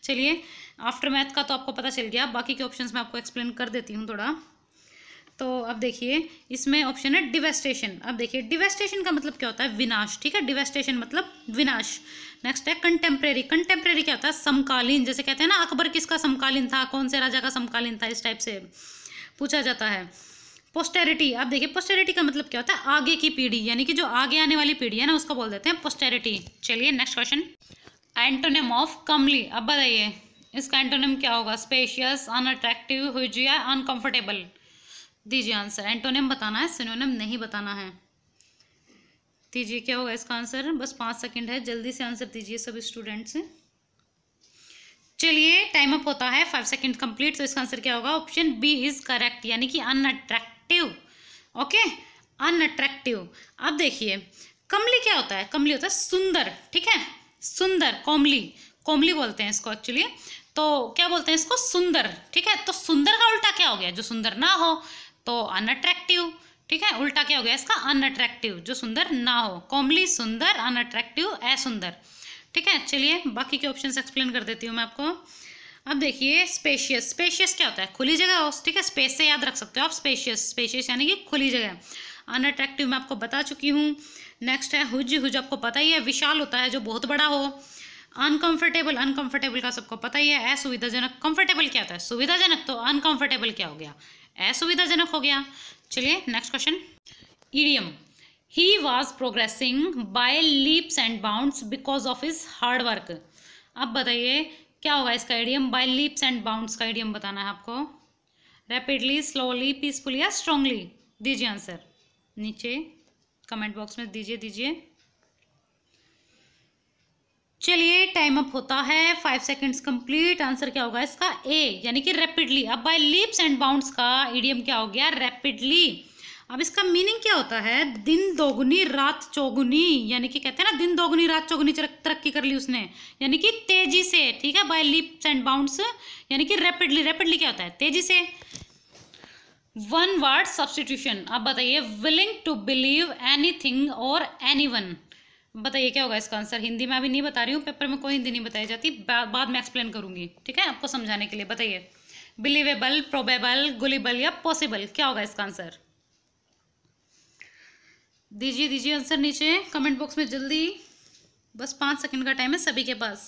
चलिए, आफ्टर मैथ का तो आपको पता चल गया, बाकी के ऑप्शंस मैं आपको एक्सप्लेन कर देती हूँ थोड़ा। तो अब देखिए इसमें ऑप्शन है डिवेस्टेशन। अब देखिए डिवेस्टेशन का मतलब क्या होता है? विनाश, ठीक है। डिवेस्टेशन मतलब विनाश। नेक्स्ट है कंटेम्प्रेरी। कंटेम्प्रेरी क्या होता है? समकालीन। जैसे कहते हैं ना अकबर किसका समकालीन था, कौन से राजा का समकालीन था, इस टाइप से पूछा जाता है। पोस्टेरिटी। अब देखिए पोस्टेरिटी का मतलब क्या होता है? आगे की पीढ़ी, यानी कि जो आगे आने वाली पीढ़ी है ना उसको बोल देते हैं पोस्टेरिटी। चलिए नेक्स्ट क्वेश्चन, एंटोनिम ऑफ कमली। अब बताइए इसका एंटोनिम क्या होगा? स्पेशियस, अनअट्रैक्टिव, हुजिया, अनकंफर्टेबल। दीजिए आंसर। एंटोनिम बताना है, सिनोनिम नहीं बताना है। दीजिए क्या होगा इसका आंसर? बस 5 सेकंड है, जल्दी से आंसर दीजिए सभी स्टूडेंट्स। चलिए टाइम अप होता है, 5 सेकंड कंप्लीट। तो इसका आंसर क्या होगा? ऑप्शन बी इज करेक्ट, यानी कि अनअट्रैक्टिव। Okay, unattractive. अब देखिए कमली क्या होता है? कमली होता है सुंदर, ठीक है। सुंदर, कोमली, कोमली बोलते हैं इसको एक्चुअली। तो क्या बोलते हैं इसको? सुंदर, ठीक है। तो सुंदर का उल्टा क्या हो गया? जो सुंदर ना हो, तो अनअट्रैक्टिव, ठीक है। उल्टा क्या हो गया इसका? अनअट्रैक्टिव, जो सुंदर ना हो। कोमली सुंदर, अनअट्रैक्टिव असुंदर, ठीक है। चलिए बाकी के ऑप्शंस एक्सप्लेन कर देती हूँ मैं आपको। अब देखिए स्पेशियस। स्पेशियस क्या होता है? खुली जगह हो, ठीक है। स्पेस से याद रख सकते हो आप स्पेशियस, स्पेशियस यानी कि खुली जगह। अनअट्रैक्टिव मैं आपको बता चुकी हूँ। नेक्स्ट है हुज। हुज आपको पता ही है, विशाल होता है जो बहुत बड़ा हो। अनकंफर्टेबल, अनकंफर्टेबल का सबको पता ही है। असुविधाजनक। कंफर्टेबल क्या होता है? सुविधाजनक। तो अनकंफर्टेबल क्या हो गया? असुविधाजनक हो गया। चलिए next question, idiom. He was progressing by leaps and bounds because of his hard work. अब बताइए क्या होगा इसका idiom? By leaps and bounds का ईडियम बताना है आपको। रैपिडली, स्लोली, पीसफुली या स्ट्रांगली। दीजिए आंसर नीचे कमेंट बॉक्स में दीजिए। चलिए टाइम अप होता है, 5 सेकंड्स कंप्लीट। आंसर क्या होगा इसका? ए, यानी कि रैपिडली। अब बाय लीप्स एंड बाउंड्स का ईडियम क्या हो गया? रैपिडली। अब इसका मीनिंग क्या होता है? दिन दोगुनी रात चौगुनी, यानी कि कहते हैं ना दिन दोगुनी रात चौगुनी तरक्की कर ली उसने, यानी कि तेजी से, ठीक है। बाय लीप्स एंड बाउंड्स यानी कि रैपिडली। रैपिडली क्या होता है? तेजी से। One word substitution. अब बताइए विलिंग टू बिलीव एनीथिंग और एनीवन। बताइए क्या होगा इसका आंसर? हिंदी में अभी नहीं बता रही हूँ, पेपर में कोई हिंदी नहीं बताई जाती, बाद में एक्सप्लेन करूंगी, ठीक है, आपको समझाने के लिए। बताइए बिलीवेबल, प्रोबेबल, गुलिबल या पॉसिबल, क्या होगा इसका आंसर? दीजिए आंसर नीचे कमेंट बॉक्स में जल्दी, बस 5 सेकंड का टाइम है सभी के पास।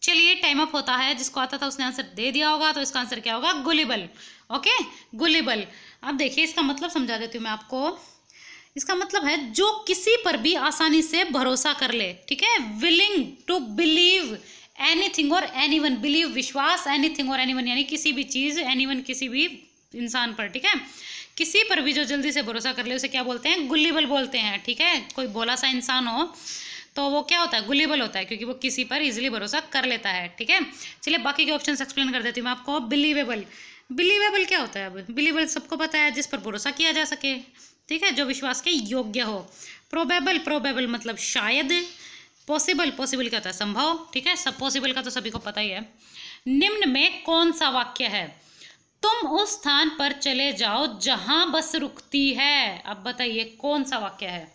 चलिए टाइम अप होता है, जिसको आता था उसने आंसर दे दिया होगा। तो इसका आंसर क्या होगा? गुलिबल। ओके, गुलिबल। अब देखिए इसका मतलब समझा देती हूँ मैं आपको। इसका मतलब है जो किसी पर भी आसानी से भरोसा कर ले, ठीक है। विलिंग टू बिलीव एनीथिंग और एनीवन। बिलीव विश्वास, एनीथिंग और एनीवन यानी किसी भी चीज़, एनीवन किसी भी इंसान पर, ठीक है। किसी पर भी जो जल्दी से भरोसा कर ले उसे क्या बोलते हैं? गुलिबल बोलते हैं, ठीक है। कोई भोला सा इंसान हो तो वो क्या होता है? गुलिबल होता है, क्योंकि वो किसी पर इजीली भरोसा कर लेता है, ठीक है। चलिए बाकी के ऑप्शंस एक्सप्लेन कर देती हूँ मैं आपको। बिलीवेबल। बिलीवेबल क्या होता है? अब बिलीवेबल सबको पता है, जिस पर भरोसा किया जा सके, ठीक है, जो विश्वास के योग्य हो। प्रोबेबल, प्रोबेबल मतलब शायद। पॉसिबल, पॉसिबल क्या होता है? संभव, ठीक है। सब पॉसिबल का तो सभी को पता ही है। निम्न में कौन सा वाक्य है? तुम उस स्थान पर चले जाओ जहां बस रुकती है। अब बताइए कौन सा वाक्य है?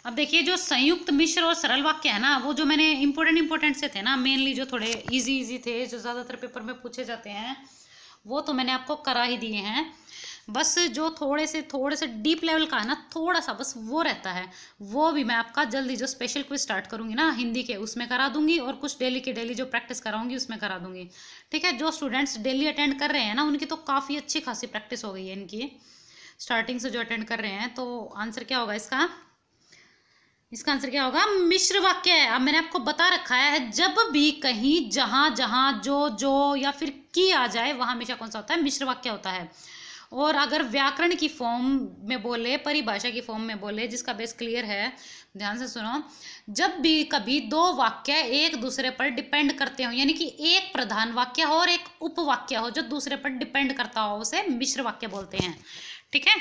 अब देखिए जो संयुक्त, मिश्र और सरल वाक्य है ना, वो जो मैंने इंपॉर्टेंट से थे ना, मेनली जो थोड़े इजी थे, जो ज़्यादातर पेपर में पूछे जाते हैं, वो तो मैंने आपको करा ही दिए हैं। बस जो थोड़े से डीप लेवल का है ना, थोड़ा सा बस वो रहता है, वो भी मैं आपका जल्दी जो स्पेशल क्विज स्टार्ट करूंगी ना हिंदी के, उसमें करा दूंगी, और कुछ डेली जो प्रैक्टिस कराऊंगी उसमें करा दूंगी, ठीक है। जो स्टूडेंट्स डेली अटेंड कर रहे हैं ना, उनकी तो काफ़ी अच्छी खासी प्रैक्टिस हो गई है इनकी, स्टार्टिंग से जो अटेंड कर रहे हैं। तो आंसर क्या होगा इसका? इसका आंसर क्या होगा? मिश्र वाक्य है। अब मैंने आपको बता रखा है, जब भी कहीं जहां जो या फिर की आ जाए, वहां हमेशा कौन सा होता है? मिश्र वाक्य होता है। और अगर व्याकरण की फॉर्म में बोले, परिभाषा की फॉर्म में बोले, जिसका बेस क्लियर है, ध्यान से सुनो, जब भी कभी दो वाक्य एक दूसरे पर डिपेंड करते हो, यानी कि एक प्रधान वाक्य हो और एक उपवाक्य हो जो दूसरे पर डिपेंड करता हो, उसे मिश्र वाक्य बोलते हैं। ठीक है।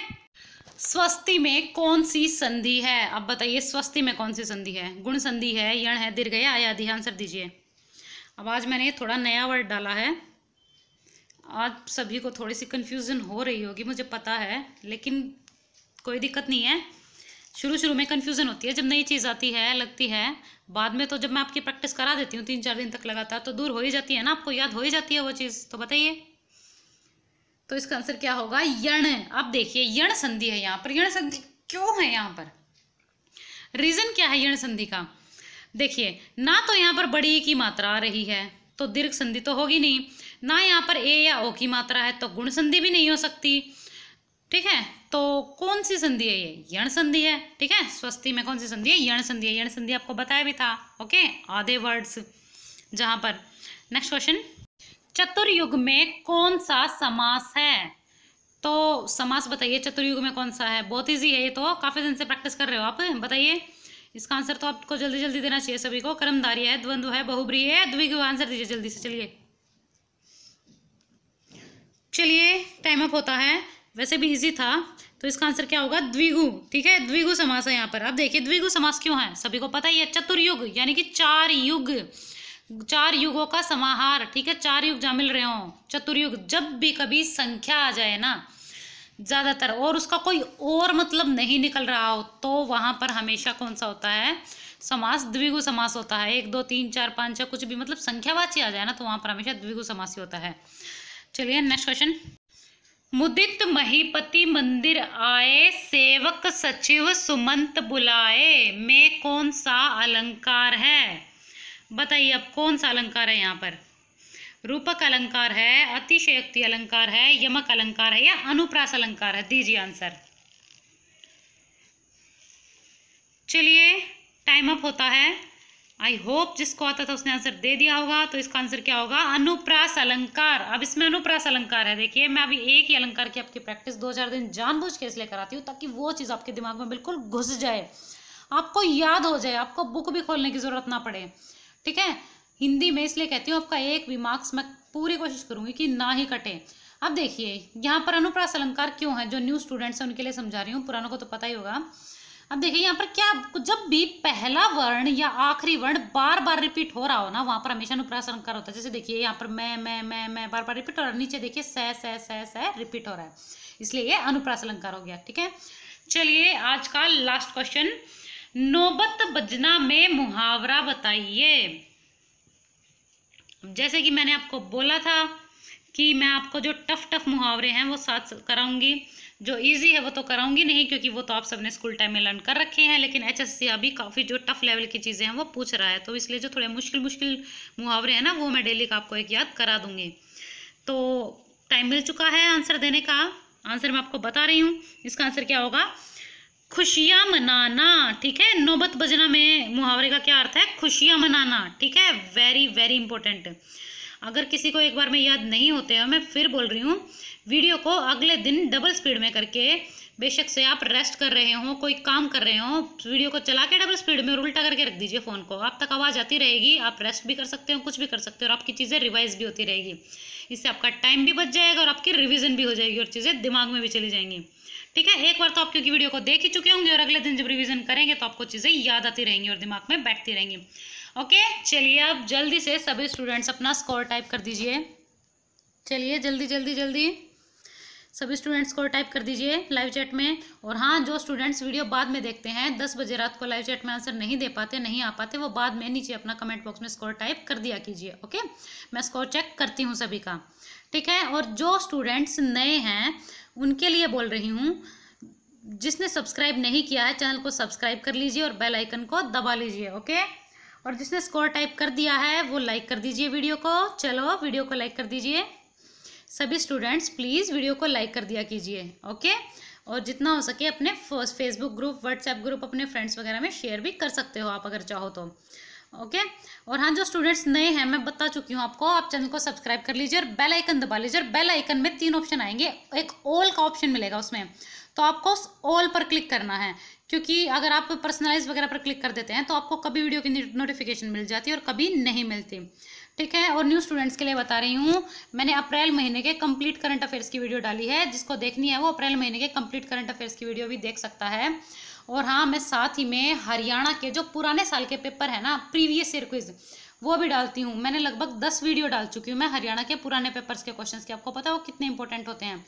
स्वस्ति में कौन सी संधि है? अब बताइए स्वस्ति में कौन सी संधि है? गुण संधि है, यण है, दीर्घ है, आदि? आंसर दीजिए। अब आज मैंने थोड़ा नया वर्ड डाला है, आज सभी को थोड़ी सी कंफ्यूजन हो रही होगी, मुझे पता है, लेकिन कोई दिक्कत नहीं है। शुरू में कंफ्यूजन होती है, जब नई चीज़ आती है लगती है, बाद में तो जब मैं आपकी प्रैक्टिस करा देती हूँ 3-4 दिन तक लगातार, तो दूर हो ही जाती है ना, आपको याद हो ही जाती है वो चीज़। तो बताइए, तो इसका आंसर क्या होगा? यण। अब देखिए यण संधि है यहाँ पर। यण संधि क्यों है यहाँ पर? रीजन क्या है यण संधि का? देखिए, ना तो यहाँ पर बड़ी ई की मात्रा आ रही है तो दीर्घ संधि तो होगी नहीं, ना यहाँ पर ए या ओ की मात्रा है तो गुण संधि भी नहीं हो सकती। ठीक है, तो कौन सी संधि है ये? यण संधि है। ठीक है, स्वस्ति में कौन सी संधि है? यण संधि है। यण संधि आपको बताया भी था। ओके, आधे वर्ड्स जहां पर। नेक्स्ट क्वेश्चन, चतुर्युग में कौन सा समास है? तो समास बताइए चतुर्युग में कौन सा है? बहुत इजी है ये, तो काफी दिन से प्रैक्टिस कर रहे हो आप। बताइए इसका आंसर, तो आपको जल्दी जल्दी देना चाहिए सभी को। कर्मधारय है, द्वंद्व है, बहुब्रीहि है, द्विगु। आंसर दीजिए जल्दी से। चलिए टाइम अप होता है। वैसे भी इजी था, तो इसका आंसर क्या होगा? द्विगु। ठीक है, द्विगु समास है यहाँ पर। अब देखिए द्विगु समास क्यों है, सभी को पता ही है। चतुर्युग यानी कि 4 युग, 4 युगों का समाहार। ठीक है, 4 युग जहाँ मिल रहे हो, चतुर्युग। जब भी कभी संख्या आ जाए ना ज्यादातर, और उसका कोई और मतलब नहीं निकल रहा हो, तो वहां पर हमेशा कौन सा होता है? समास द्विगु समास होता है। 1 2 3 4 5 6 कुछ भी मतलब संख्यावाची आ जाए ना, तो वहां पर हमेशा द्विगु समास ही होता है। चलिए नेक्स्ट क्वेश्चन, मुदित महीपति मंदिर आए, सेवक सचिव सुमंत बुलाए, में कौन सा अलंकार है? बताइए अब कौन सा अलंकार है यहाँ पर? रूपक अलंकार है, अतिशयोक्ति अलंकार है, यमक अलंकार है, या अनुप्रास अलंकार है? दीजिए आंसर। चलिए टाइम अप होता है। आई होप जिसको आता था उसने आंसर दे दिया होगा। तो इसका आंसर क्या होगा? अनुप्रास अलंकार। अब इसमें अनुप्रास अलंकार है। देखिए मैं अभी एक ही अलंकार की आपकी प्रैक्टिस 2-4 दिन जानबूझ के इसलिए कराती हूँ, ताकि वो चीज़ आपके दिमाग में बिल्कुल घुस जाए, आपको याद हो जाए, आपको बुक भी खोलने की जरूरत ना पड़े। ठीक है, हिंदी में इसलिए कहती हूँ आपका एक भी मार्क्स मैं पूरी कोशिश करूंगी कि ना ही कटे। अब देखिए यहाँ पर अनुप्रास अलंकार क्यों है, जो न्यू स्टूडेंट्स हैं उनके लिए समझा रही हूँ, पुरानों को तो पता ही होगा। अब देखिए यहाँ पर क्या, जब भी पहला वर्ण या आखिरी वर्ण बार बार रिपीट हो रहा हो ना, वहां पर हमेशा अनुप्रास अलंकार होता है। जैसे देखिए यहाँ पर मैं बार बार रिपीट हो रहा है, नीचे देखिए स रिपीट हो रहा है, इसलिए ये अनुप्रास अलंकार हो गया। ठीक है, चलिए आज का लास्ट क्वेश्चन, नौबत बजना में मुहावरा बताइए। जैसे कि मैंने आपको बोला था कि मैं आपको जो टफ मुहावरे हैं वो साथ कराऊंगी, जो इजी है वो तो कराऊंगी नहीं, क्योंकि वो तो आप सबने स्कूल टाइम में लर्न कर रखे हैं। लेकिन HSC अभी काफ़ी जो टफ लेवल की चीज़ें हैं वो पूछ रहा है, तो इसलिए जो थोड़े मुश्किल मुहावरे हैं ना, वो मैं डेली का आपको एक याद करा दूंगी। तो टाइम मिल चुका है आंसर देने का। आंसर मैं आपको बता रही हूँ, इसका आंसर क्या होगा? खुशियाँ मनाना। ठीक है, नौबत बजना में मुहावरे का क्या अर्थ है? खुशियाँ मनाना। ठीक है, वेरी वेरी इंपॉर्टेंट। अगर किसी को एक बार में याद नहीं होते हैं, मैं फिर बोल रही हूँ, वीडियो को अगले दिन डबल स्पीड में करके, बेशक से आप रेस्ट कर रहे हो, कोई काम कर रहे हो, वीडियो को चला के डबल स्पीड में और उल्टा करके रख दीजिए फ़ोन को, आप तक आवाज़ आती रहेगी, आप रेस्ट भी कर सकते हो, कुछ भी कर सकते हो, और आपकी चीज़ें रिवाइज भी होती रहेगी। इससे आपका टाइम भी बच जाएगा और आपकी रिविजन भी हो जाएगी और चीज़ें दिमाग में भी चली जाएंगी। ठीक है, एक बार तो आप क्योंकि वीडियो को देख ही चुके होंगे, और अगले दिन जब रिविजन करेंगे तो आपको चीज़ें याद आती रहेंगी और दिमाग में बैठती रहेंगी। ओके, चलिए अब जल्दी से सभी स्टूडेंट्स अपना स्कोर टाइप कर दीजिए। चलिए जल्दी सभी स्टूडेंट्स स्कोर टाइप कर दीजिए लाइव चैट में। और हाँ, जो स्टूडेंट्स वीडियो बाद में देखते हैं, 10 बजे रात को लाइव चैट में आंसर नहीं दे पाते, नहीं आ पाते, वो बाद में नीचे अपना कमेंट बॉक्स में स्कोर टाइप कर दिया कीजिए। ओके, मैं स्कोर चेक करती हूँ सभी का। ठीक है, और जो स्टूडेंट्स नए हैं उनके लिए बोल रही हूँ, जिसने सब्सक्राइब नहीं किया है चैनल को सब्सक्राइब कर लीजिए और बेल आइकन को दबा लीजिए। ओके, और जिसने स्कोर टाइप कर दिया है वो लाइक कर दीजिए वीडियो को। चलो वीडियो को लाइक कर दीजिए सभी स्टूडेंट्स, प्लीज़ वीडियो को लाइक कर दिया कीजिए। ओके, और जितना हो सके अपने फेसबुक ग्रुप, व्हाट्सएप ग्रुप, अपने फ्रेंड्स वगैरह में शेयर भी कर सकते हो आप अगर चाहो तो। ओके। और हाँ, जो स्टूडेंट्स नए हैं मैं बता चुकी हूँ आपको, आप चैनल को सब्सक्राइब कर लीजिए और बेल आइकन दबा लीजिए। और बेल आइकन में 3 ऑप्शन आएंगे, एक ऑल का ऑप्शन मिलेगा उसमें, तो आपको ऑल पर क्लिक करना है, क्योंकि अगर आप पर्सनलाइज वगैरह पर क्लिक कर देते हैं तो आपको कभी वीडियो की नोटिफिकेशन मिल जाती है और कभी नहीं मिलती, ठीक है। और न्यू स्टूडेंट्स के लिए बता रही हूँ, मैंने अप्रैल महीने के कंप्लीट करंट अफेयर्स की वीडियो डाली है, जिसको देखनी है वो अप्रैल महीने के कंप्लीट करंट अफेयर्स की वीडियो भी देख सकता है। और हाँ, मैं साथ ही में हरियाणा के जो पुराने साल के पेपर है ना, प्रीवियस ईयर क्विज, वो भी डालती हूँ। मैंने लगभग 10 वीडियो डाल चुकी हूँ मैं हरियाणा के पुराने पेपर्स के क्वेश्चंस के, आपको पता है वो कितने इंपॉर्टेंट होते हैं।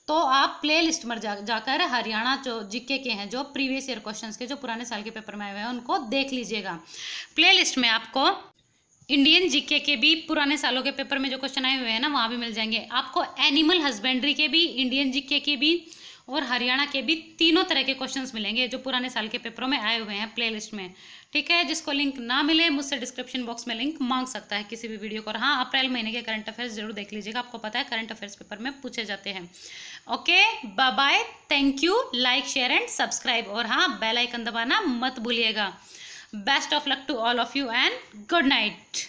तो आप प्ले लिस्ट में जाकर हरियाणा जो जीके के हैं, जो प्रीवियस ईयर क्वेश्चंस के जो पुराने साल के पेपर में आए हुए हैं, उनको देख लीजिएगा। प्ले लिस्ट में आपको इंडियन जीके के भी पुराने सालों के पेपर में जो क्वेश्चन आए हुए हैं ना, वहाँ भी मिल जाएंगे आपको। एनिमल हस्बेंड्री के भी, इंडियन जीके के भी और हरियाणा के भी, तीनों तरह के क्वेश्चंस मिलेंगे जो पुराने साल के पेपरों में आए हुए हैं प्लेलिस्ट में, ठीक है। जिसको लिंक ना मिले मुझसे डिस्क्रिप्शन बॉक्स में लिंक मांग सकता है किसी भी वीडियो को। और हाँ, अप्रैल महीने के करंट अफेयर्स जरूर देख लीजिएगा, आपको पता है करंट अफेयर्स पेपर में पूछे जाते हैं। Okay, bye bye, thank you, like share and subscribe. और हाँ, बेल आइकन दबाना मत भूलिएगा। Best of luck to all of you and good night.